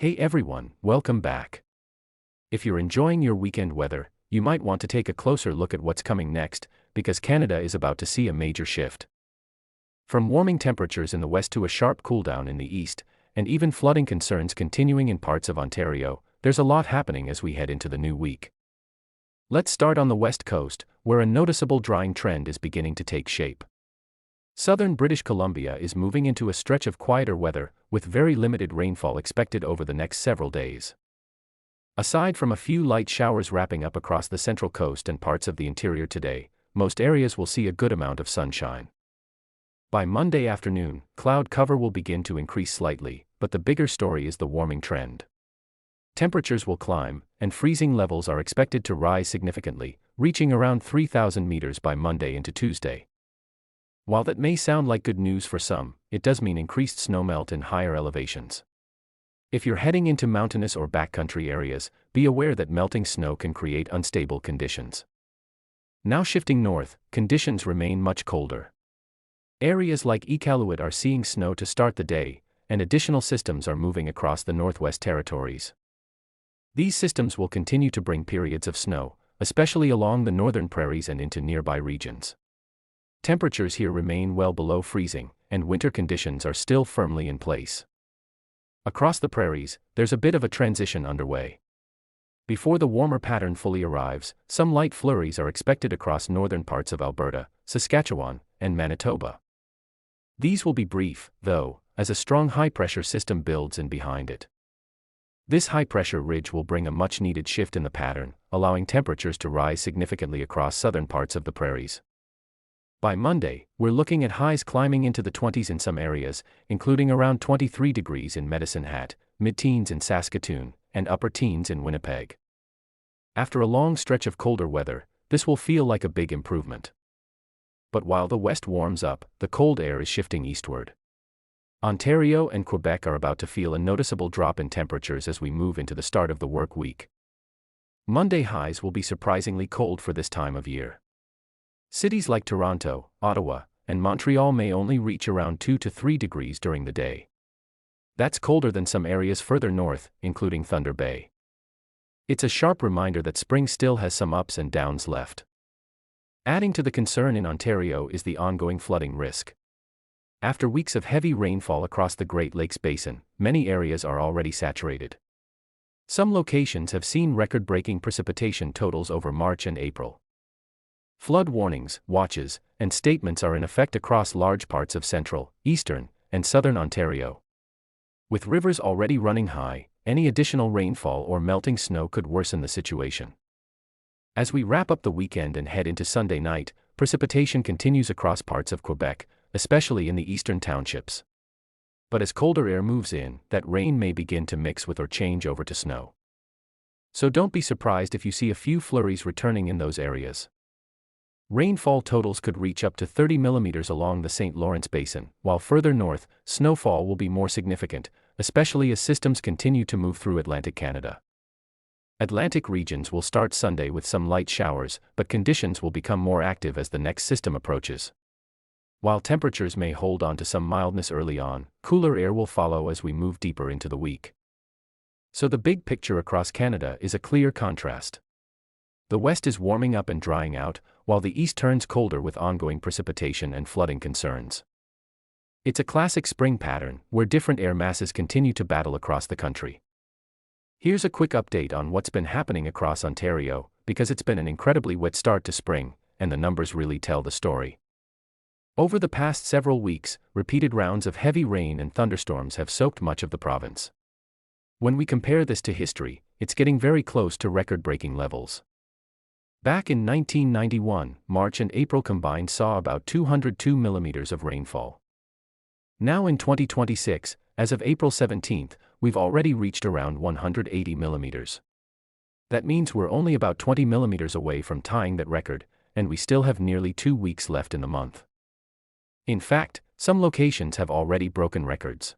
Hey everyone, welcome back. If you're enjoying your weekend weather, you might want to take a closer look at what's coming next, because Canada is about to see a major shift. From warming temperatures in the west to a sharp cooldown in the east, and even flooding concerns continuing in parts of Ontario, there's a lot happening as we head into the new week. Let's start on the west coast, where a noticeable drying trend is beginning to take shape. Southern British Columbia is moving into a stretch of quieter weather, with very limited rainfall expected over the next several days. Aside from a few light showers wrapping up across the central coast and parts of the interior today, most areas will see a good amount of sunshine. By Monday afternoon, cloud cover will begin to increase slightly, but the bigger story is the warming trend. Temperatures will climb, and freezing levels are expected to rise significantly, reaching around 3,000 meters by Monday into Tuesday. While that may sound like good news for some, it does mean increased snowmelt in higher elevations. If you're heading into mountainous or backcountry areas, be aware that melting snow can create unstable conditions. Now shifting north, conditions remain much colder. Areas like Iqaluit are seeing snow to start the day, and additional systems are moving across the Northwest Territories. These systems will continue to bring periods of snow, especially along the northern prairies and into nearby regions. Temperatures here remain well below freezing, and winter conditions are still firmly in place. Across the prairies, there's a bit of a transition underway. Before the warmer pattern fully arrives, some light flurries are expected across northern parts of Alberta, Saskatchewan, and Manitoba. These will be brief, though, as a strong high-pressure system builds in behind it. This high-pressure ridge will bring a much-needed shift in the pattern, allowing temperatures to rise significantly across southern parts of the prairies. By Monday, we're looking at highs climbing into the 20s in some areas, including around 23 degrees in Medicine Hat, mid-teens in Saskatoon, and upper teens in Winnipeg. After a long stretch of colder weather, this will feel like a big improvement. But while the west warms up, the cold air is shifting eastward. Ontario and Quebec are about to feel a noticeable drop in temperatures as we move into the start of the work week. Monday highs will be surprisingly cold for this time of year. Cities like Toronto, Ottawa, and Montreal may only reach around 2 to 3 degrees during the day. That's colder than some areas further north, including Thunder Bay. It's a sharp reminder that spring still has some ups and downs left. Adding to the concern in Ontario is the ongoing flooding risk. After weeks of heavy rainfall across the Great Lakes Basin, many areas are already saturated. Some locations have seen record-breaking precipitation totals over March and April. Flood warnings, watches, and statements are in effect across large parts of central, eastern, and southern Ontario. With rivers already running high, any additional rainfall or melting snow could worsen the situation. As we wrap up the weekend and head into Sunday night, precipitation continues across parts of Quebec, especially in the eastern townships. But as colder air moves in, that rain may begin to mix with or change over to snow. So don't be surprised if you see a few flurries returning in those areas. Rainfall totals could reach up to 30 millimeters along the St. Lawrence Basin, while further north, snowfall will be more significant, especially as systems continue to move through Atlantic Canada. Atlantic regions will start Sunday with some light showers, but conditions will become more active as the next system approaches. While temperatures may hold on to some mildness early on, cooler air will follow as we move deeper into the week. So the big picture across Canada is a clear contrast. The west is warming up and drying out, while the east turns colder with ongoing precipitation and flooding concerns. It's a classic spring pattern, where different air masses continue to battle across the country. Here's a quick update on what's been happening across Ontario, because it's been an incredibly wet start to spring, and the numbers really tell the story. Over the past several weeks, repeated rounds of heavy rain and thunderstorms have soaked much of the province. When we compare this to history, it's getting very close to record-breaking levels. Back in 1991, March and April combined saw about 202 millimeters of rainfall. Now in 2026, as of April 17th, we've already reached around 180 millimeters. That means we're only about 20 millimeters away from tying that record, and we still have nearly 2 weeks left in the month. In fact, some locations have already broken records.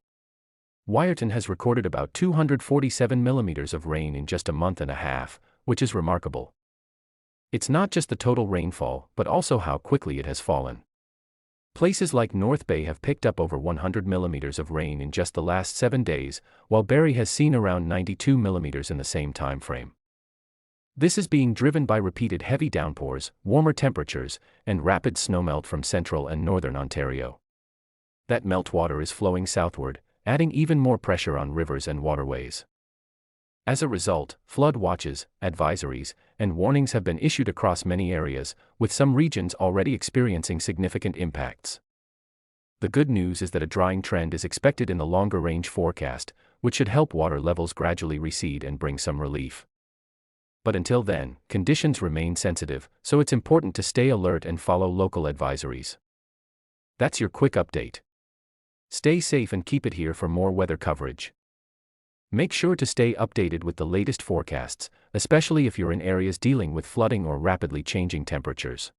Wyerton has recorded about 247 millimeters of rain in just a month and a half, which is remarkable. It's not just the total rainfall, but also how quickly it has fallen. Places like North Bay have picked up over 100 millimeters of rain in just the last 7 days, while Barrie has seen around 92 millimeters in the same time frame. This is being driven by repeated heavy downpours, warmer temperatures, and rapid snowmelt from central and northern Ontario. That meltwater is flowing southward, adding even more pressure on rivers and waterways. As a result, flood watches, advisories, and warnings have been issued across many areas, with some regions already experiencing significant impacts. The good news is that a drying trend is expected in the longer-range forecast, which should help water levels gradually recede and bring some relief. But until then, conditions remain sensitive, so it's important to stay alert and follow local advisories. That's your quick update. Stay safe and keep it here for more weather coverage. Make sure to stay updated with the latest forecasts, especially if you're in areas dealing with flooding or rapidly changing temperatures.